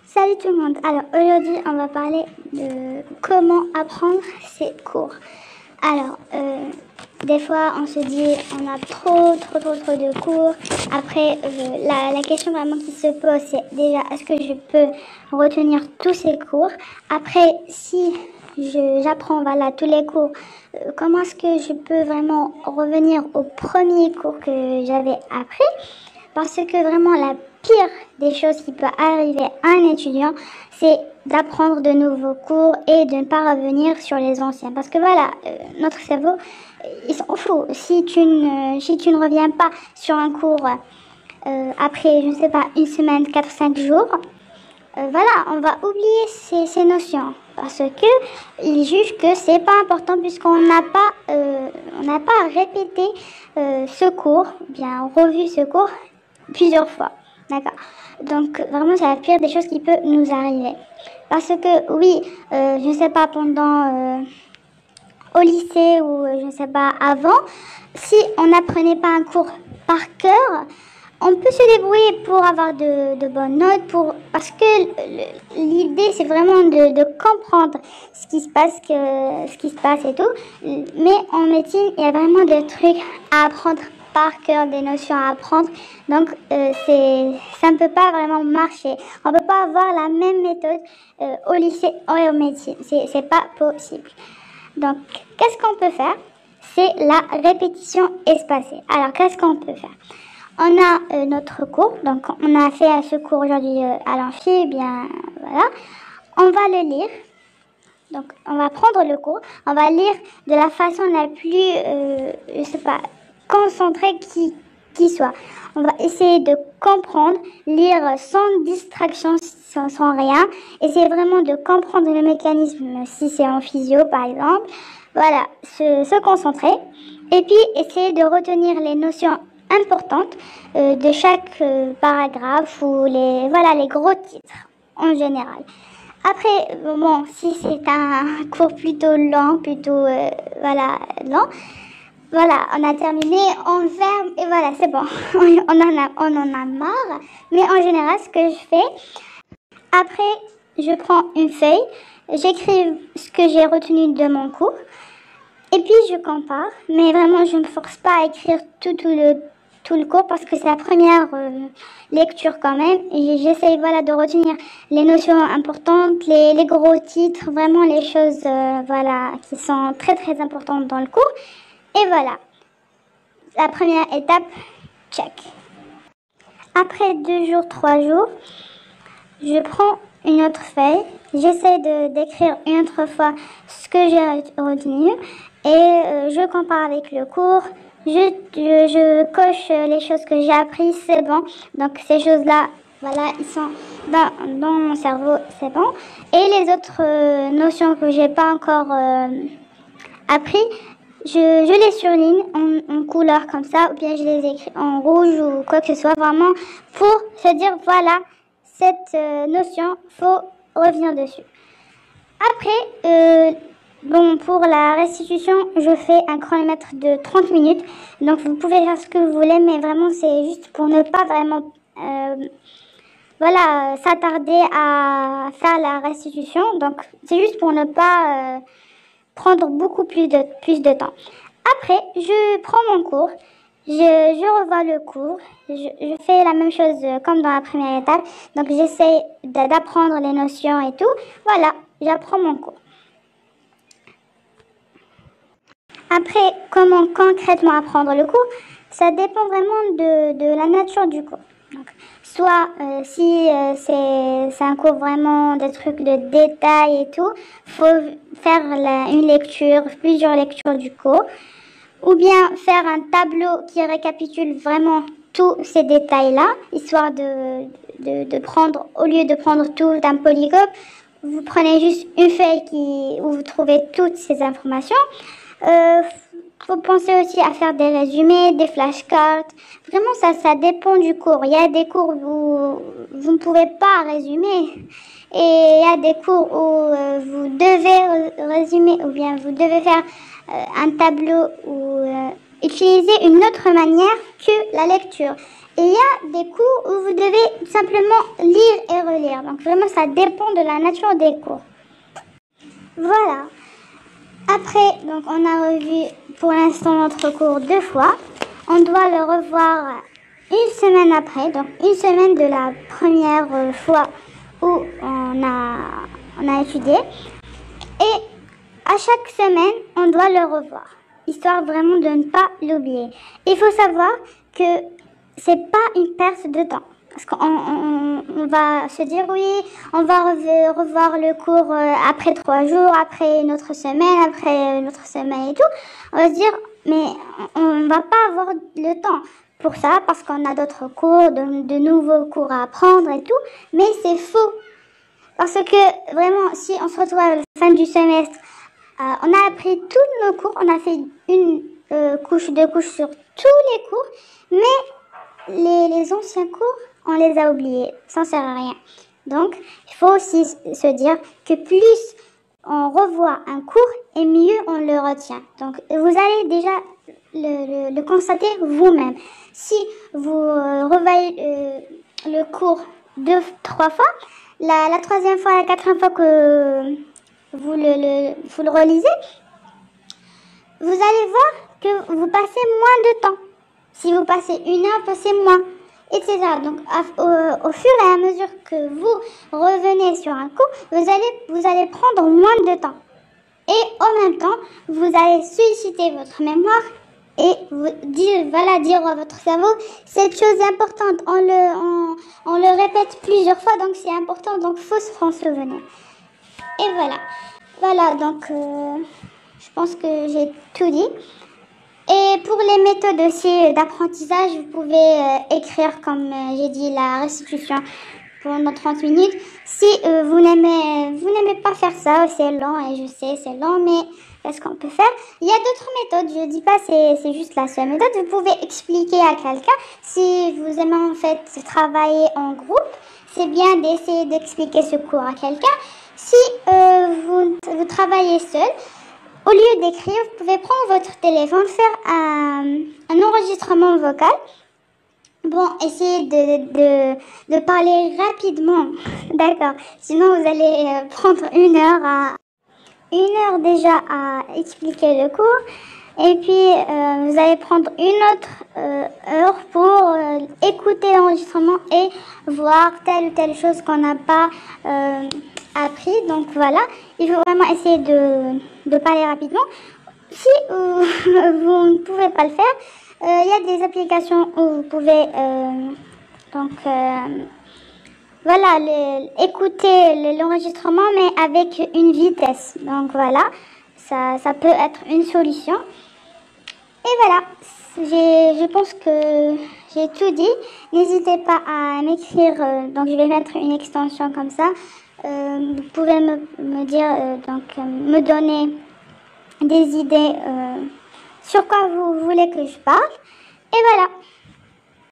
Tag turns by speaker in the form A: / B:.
A: Salut tout le monde. Alors aujourd'hui on va parler de comment apprendre ses cours. Alors des fois on se dit on a trop de cours. Après la question vraiment qui se pose c'est déjà est-ce que je peux retenir tous ces cours. Après si j'apprends voilà tous les cours, comment est-ce que je peux vraiment revenir au premier cours que j'avais appris. Parce que vraiment la pire des choses qui peut arriver à un étudiant, c'est d'apprendre de nouveaux cours et de ne pas revenir sur les anciens. Parce que voilà, notre cerveau, il s'en fout. Si tu ne reviens pas sur un cours après, je ne sais pas, une semaine, 4-5 jours, voilà, on va oublier ces notions. Parce que ils jugent que c'est pas important puisqu'on n'a pas répété ce cours, bien revu ce cours plusieurs fois. D'accord. Donc vraiment c'est la pire des choses qui peut nous arriver. Parce que oui, je ne sais pas pendant au lycée ou je ne sais pas avant, si on n'apprenait pas un cours par cœur, on peut se débrouiller pour avoir de bonnes notes, parce que l'idée c'est vraiment de comprendre ce qui se passe et tout. Mais en médecine, il y a vraiment des trucs à apprendre par cœur, des notions à apprendre. Donc ça ne peut pas vraiment marcher. On ne peut pas avoir la même méthode au lycée et en médecine. C'est pas possible. Donc, qu'est-ce qu'on peut faire? C'est la répétition espacée. Alors, qu'est-ce qu'on peut faire? On a notre cours, donc on a fait ce cours aujourd'hui à l'amphi, eh bien voilà. On va le lire, donc on va prendre le cours, on va lire de la façon la plus, je sais pas, concentrée qui soit. On va essayer de comprendre, lire sans distraction, sans rien. Essayer vraiment de comprendre le mécanisme si c'est en physio par exemple. Voilà, se concentrer. Et puis essayer de retenir les notions importantes de chaque paragraphe ou les gros titres en général. Après, bon, si c'est un cours plutôt lent, lent, voilà, on a terminé, on ferme et voilà, c'est bon. On en a marre. Mais en général, ce que je fais, après, je prends une feuille, j'écris ce que j'ai retenu de mon cours et puis je compare. Mais vraiment, je ne me force pas à écrire tout le cours parce que c'est la première lecture quand même. J'essaye voilà, de retenir les notions importantes, les gros titres, vraiment les choses voilà, qui sont très importantes dans le cours. Et voilà, la première étape, check. Après 2 jours, 3 jours, je prends une autre feuille. J'essaie d'écrire une autre fois ce que j'ai retenu et je compare avec le cours. Je coche les choses que j'ai apprises, c'est bon. Donc ces choses-là, voilà, ils sont dans mon cerveau, c'est bon. Et les autres notions que j'ai pas encore appris, je les surligne en couleur comme ça, ou bien je les écris en rouge ou quoi que ce soit, vraiment pour se dire voilà, cette notion, faut revenir dessus. Après, bon, pour la restitution, je fais un chronomètre de 30 minutes, donc vous pouvez faire ce que vous voulez, mais vraiment c'est juste pour ne pas vraiment voilà, s'attarder à faire la restitution, donc c'est juste pour ne pas prendre beaucoup plus de temps. Après, je prends mon cours, je revois le cours, je fais la même chose comme dans la première étape. Donc, j'essaie d'apprendre les notions et tout. Voilà, j'apprends mon cours. Après, comment concrètement apprendre le cours? Ça dépend vraiment de la nature du cours. Donc, soit si c'est un cours vraiment des trucs de détail et tout, faut faire une lecture, plusieurs lectures du cours, ou bien faire un tableau qui récapitule vraiment tous ces détails-là, histoire de prendre, au lieu de prendre tout d'un polycope, vous prenez juste une feuille où vous trouvez toutes ces informations. Faut penser aussi à faire des résumés, des flashcards. Vraiment, ça dépend du cours. Il y a des cours où vous ne pouvez pas résumer. Et il y a des cours où vous devez résumer ou bien vous devez faire un tableau utiliser une autre manière que la lecture. Et il y a des cours où vous devez simplement lire et relire. Donc vraiment, ça dépend de la nature des cours. Voilà. Après, donc on a revu pour l'instant notre cours 2 fois. On doit le revoir une semaine après, donc une semaine de la première fois où on a étudié. Et à chaque semaine, on doit le revoir, histoire vraiment de ne pas l'oublier. Il faut savoir que c'est pas une perte de temps. Parce qu'on va se dire, oui, on va revoir le cours après 3 jours, après une autre semaine, après une autre semaine et tout. On va se dire, mais on va pas avoir le temps pour ça, parce qu'on a d'autres cours, de nouveaux cours à apprendre et tout. Mais c'est faux. Parce que vraiment, si on se retrouve à la fin du semestre, on a appris tous nos cours, on a fait une couche, 2 couches sur tous les cours, mais les anciens cours, on les a oubliés, ça sert à rien. Donc, il faut aussi se dire que plus on revoit un cours, et mieux on le retient. Donc, vous allez déjà le constater vous-même. Si vous revoyez le cours 2, 3 fois, la 3e fois, la 4e fois que vous le relisez, vous allez voir que vous passez moins de temps. Si vous passez 1 heure, passez moins, etc. Donc, au fur et à mesure que vous revenez sur un cours, vous allez prendre moins de temps. Et en même temps, vous allez solliciter votre mémoire et dire à votre cerveau, cette chose est importante. On le répète plusieurs fois, donc c'est important, donc il faut s'en souvenir. Et voilà. Voilà, donc je pense que j'ai tout dit. Et pour les méthodes aussi d'apprentissage, vous pouvez écrire, comme j'ai dit, la restitution pendant 30 minutes. Si vous n'aimez pas faire ça, c'est lent, et je sais, c'est lent, mais qu'est-ce qu'on peut faire? Il y a d'autres méthodes, je dis pas c'est juste la seule méthode. Vous pouvez expliquer à quelqu'un. Si vous aimez en fait travailler en groupe, c'est bien d'essayer d'expliquer ce cours à quelqu'un. Si vous travaillez seul, au lieu d'écrire, vous pouvez prendre votre téléphone, faire un enregistrement vocal. Bon, essayez de parler rapidement, d'accord. Sinon, vous allez prendre 1 heure déjà à expliquer le cours. Et puis, vous allez prendre une autre heure pour écouter l'enregistrement et voir telle ou telle chose qu'on n'a pas appris. Donc voilà, il faut vraiment essayer de parler rapidement. Si vous ne pouvez pas le faire, il y a des applications où vous pouvez voilà, écouter l'enregistrement, mais avec une vitesse. Donc voilà, ça peut être une solution. Et voilà, je pense que j'ai tout dit. N'hésitez pas à m'écrire, donc je vais mettre une extension comme ça. Vous pouvez me dire, me donner des idées sur quoi vous voulez que je parle. Et voilà.